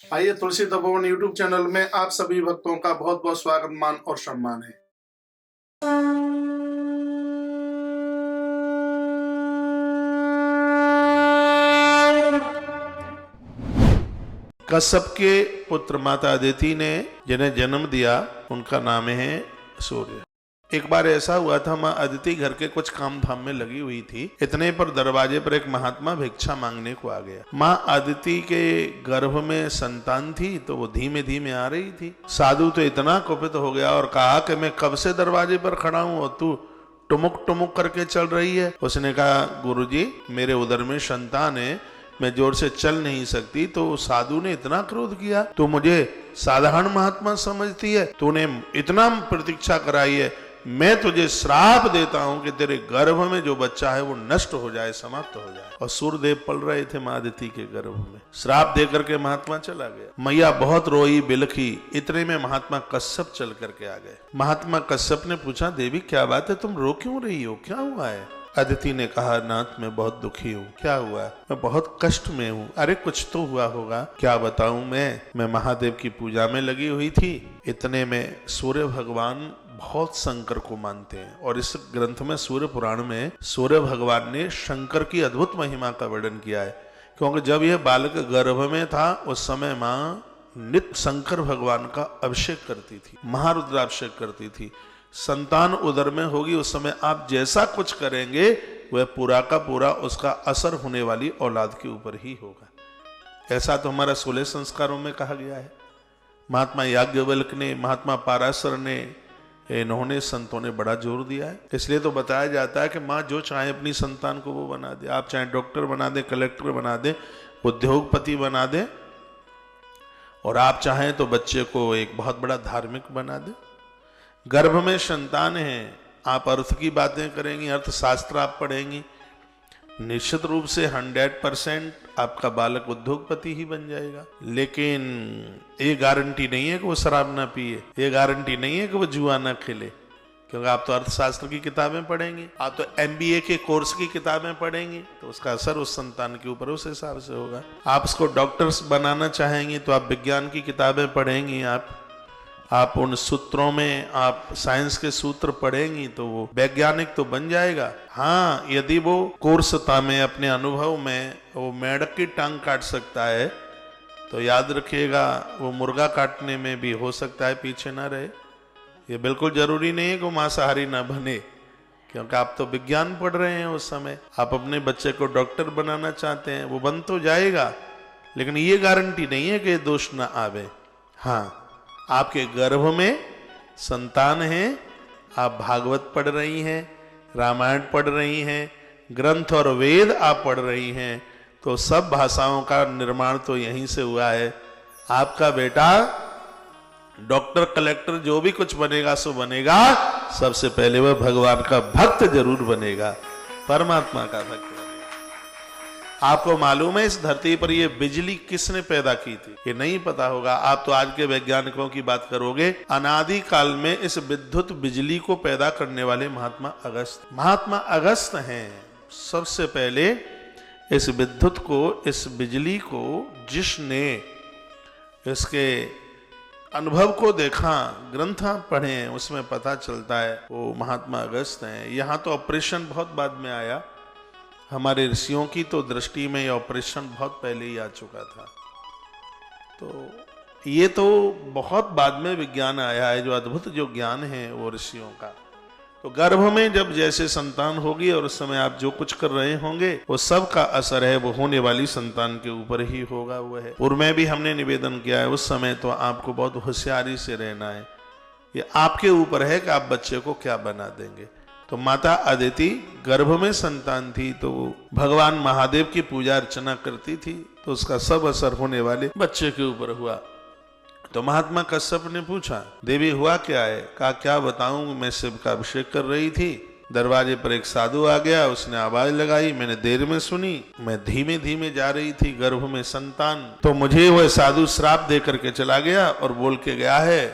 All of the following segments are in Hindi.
आइए तुलसी तपोवन यूट्यूब चैनल में आप सभी भक्तों का बहुत बहुत स्वागत मान और सम्मान है। कश्यप के पुत्र माता अदिति ने जिन्हें जन्म दिया उनका नाम है सूर्य। एक बार ऐसा हुआ था, माँ अदिति घर के कुछ काम धाम में लगी हुई थी। इतने पर दरवाजे पर एक महात्मा भिक्षा मांगने को आ गया। माँ अदिति के गर्भ में संतान थी तो वो धीमे धीमे आ रही थी। साधु तो इतना कुपित हो गया और कहा कि मैं कब से दरवाजे पर खड़ा हूं और तू टुमुक टुमुक करके चल रही है। उसने कहा, गुरुजी मेरे उदर में संतान है, मैं जोर से चल नहीं सकती। तो साधु ने इतना क्रोध किया, तू मुझे साधारण महात्मा समझती है, तूने इतना प्रतीक्षा कराई है, मैं तुझे श्राप देता हूं कि तेरे गर्भ में जो बच्चा है वो नष्ट हो जाए, समाप्त हो जाए। और सूर्यदेव पल रहे थे माँ अदिति के गर्भ में। श्राप दे करके महात्मा चला गया। मैया बहुत रोई बिलखी। इतने में महात्मा कश्यप चल करके आ गए। महात्मा कश्यप ने पूछा, देवी क्या बात है, तुम रो क्यों रही हो, क्या हुआ है? अदिति ने कहा, नाथ मैं बहुत दुखी हूँ। क्या हुआ? मैं बहुत कष्ट में हूँ। अरे कुछ तो हुआ होगा, क्या बताऊं मैं महादेव की पूजा में लगी हुई थी। इतने में सूर्य भगवान बहुत शंकर को मानते हैं और इस ग्रंथ में सूर्य पुराण में सूर्य भगवान ने शंकर की अद्भुत महिमा का वर्णन किया है। क्योंकि जब यह बालक गर्भ में था उस समय माँ नित्य शंकर भगवान का अभिषेक करती थी, महारुद्राभिषेक करती थी। संतान उदर में होगी उस समय आप जैसा कुछ करेंगे वह पूरा का पूरा उसका असर होने वाली औलाद के ऊपर ही होगा। ऐसा तो हमारा 16 संस्कारों में कहा गया है। महात्मा याज्ञवल्क्य ने, महात्मा पाराशर ने, इन्होंने संतों ने बड़ा जोर दिया है। इसलिए तो बताया जाता है कि माँ जो चाहे अपनी संतान को वो बना दे। आप चाहे डॉक्टर बना दे, कलेक्टर बना दे, उद्योगपति बना दे, और आप चाहें तो बच्चे को एक बहुत बड़ा धार्मिक बना दे। गर्भ में संतान है, आप अर्थ की बातें करेंगी, अर्थशास्त्र आप पढ़ेंगी, निश्चित रूप से 100% आपका बालक उद्योगपति ही बन जाएगा। लेकिन ये गारंटी नहीं है कि वो शराब ना पिए, ये गारंटी नहीं है कि वो जुआ ना खेले। क्योंकि आप तो अर्थशास्त्र की किताबें पढ़ेंगे, आप तो MBA के कोर्स की किताबें पढ़ेंगे, तो उसका असर उस संतान के ऊपर उस हिसाब से होगा। आप उसको डॉक्टर्स बनाना चाहेंगे तो आप विज्ञान की किताबें पढ़ेंगी, आप उन सूत्रों में आप साइंस के सूत्र पढ़ेंगी तो वो वैज्ञानिक तो बन जाएगा। हाँ, यदि वो कोर्सता में अपने अनुभव में वो मेंढक की टांग काट सकता है तो याद रखिएगा वो मुर्गा काटने में भी हो सकता है पीछे ना रहे। ये बिल्कुल जरूरी नहीं है कि वो मांसाहारी ना बने, क्योंकि आप तो विज्ञान पढ़ रहे हैं उस समय। आप अपने बच्चे को डॉक्टर बनाना चाहते हैं, वो बन तो जाएगा, लेकिन ये गारंटी नहीं है कि दोष ना आवे। हाँ, आपके गर्भ में संतान है, आप भागवत पढ़ रही हैं, रामायण पढ़ रही हैं, ग्रंथ और वेद आप पढ़ रही हैं, तो सब भाषाओं का निर्माण तो यहीं से हुआ है। आपका बेटा डॉक्टर, कलेक्टर जो भी कुछ बनेगा सो बनेगा, सबसे पहले वह भगवान का भक्त जरूर बनेगा, परमात्मा का भक्त बनेगा। आपको मालूम है इस धरती पर ये बिजली किसने पैदा की थी? ये नहीं पता होगा। आप तो आज के वैज्ञानिकों की बात करोगे, अनादि काल में इस विद्युत बिजली को पैदा करने वाले महात्मा अगस्त हैं। सबसे पहले इस विद्युत को, इस बिजली को जिसने इसके अनुभव को देखा, ग्रंथ पढ़े, उसमें पता चलता है वो महात्मा अगस्त हैं। यहाँ तो ऑपरेशन बहुत बाद में आया, हमारे ऋषियों की तो दृष्टि में ये ऑपरेशन बहुत पहले ही आ चुका था। तो ये तो बहुत बाद में विज्ञान आया है, जो अद्भुत जो ज्ञान है वो ऋषियों का। तो गर्भ में जब जैसे संतान होगी और उस समय आप जो कुछ कर रहे होंगे वो सब का असर है वो होने वाली संतान के ऊपर ही होगा। वो है, पूर्व में भी हमने निवेदन किया है, उस समय तो आपको बहुत होशियारी से रहना है। ये आपके ऊपर है कि आप बच्चे को क्या बना देंगे। तो माता अदिति गर्भ में संतान थी तो भगवान महादेव की पूजा अर्चना करती थी, तो उसका सब असर होने वाले बच्चे के ऊपर हुआ। तो महात्मा कश्यप ने पूछा, देवी हुआ क्या है? कहा, क्या बताऊं, मैं शिव का अभिषेक कर रही थी, दरवाजे पर एक साधु आ गया, उसने आवाज लगाई, मैंने देर में सुनी, मैं धीमे धीमे जा रही थी, गर्भ में संतान, तो मुझे वह साधु श्राप दे करके चला गया और बोल के गया है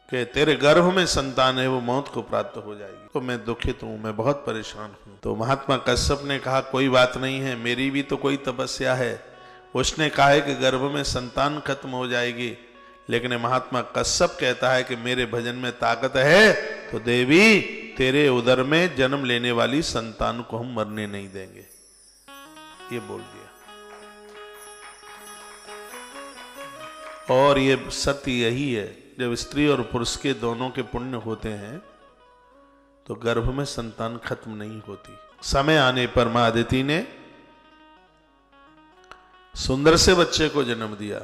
कि तेरे गर्भ में संतान है वो मौत को प्राप्त हो जाएगी। तो मैं दुखित हूं, मैं बहुत परेशान हूं। तो महात्मा कश्यप ने कहा, कोई बात नहीं है, मेरी भी तो कोई तपस्या है, उसने कहा है कि गर्भ में संतान खत्म हो जाएगी, लेकिन महात्मा कश्यप कहता है कि मेरे भजन में ताकत है तो देवी तेरे उदर में जन्म लेने वाली संतान को हम मरने नहीं देंगे, ये बोल दिया। और ये सत्य यही है, जब स्त्री और पुरुष के दोनों के पुण्य होते हैं तो गर्भ में संतान खत्म नहीं होती। समय आने पर मां अदिति ने सुंदर से बच्चे को जन्म दिया।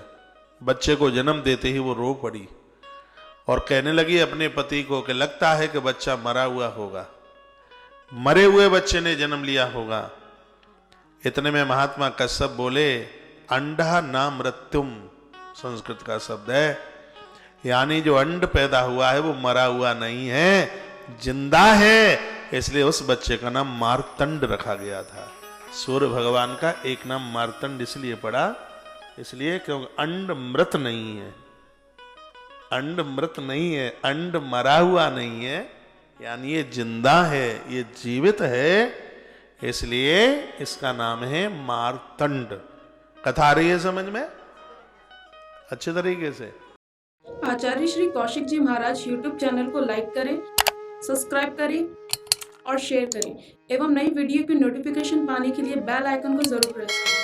बच्चे को जन्म देते ही वो रो पड़ी और कहने लगी अपने पति को कि लगता है कि बच्चा मरा हुआ होगा, मरे हुए बच्चे ने जन्म लिया होगा। इतने में महात्मा कश्यप बोले, अंडा ना मृत्युम, संस्कृत का शब्द है, यानी जो अंड पैदा हुआ है वो मरा हुआ नहीं है, जिंदा है। इसलिए उस बच्चे का नाम मार्तंड रखा गया था। सूर्य भगवान का एक नाम मार्तंड इसलिए पड़ा, इसलिए क्योंकि अंड मृत नहीं है, अंड मृत नहीं है, अंड मरा हुआ नहीं है, यानी ये जिंदा है, ये जीवित है, इसलिए इसका नाम है मार्तंड। कथा आ रही है समझ में अच्छे तरीके से। आचार्य श्री कौशिक जी महाराज YouTube चैनल को लाइक करें, सब्सक्राइब करें और शेयर करें एवं नई वीडियो की नोटिफिकेशन पाने के लिए बेल आइकन को जरूर प्रेस करें।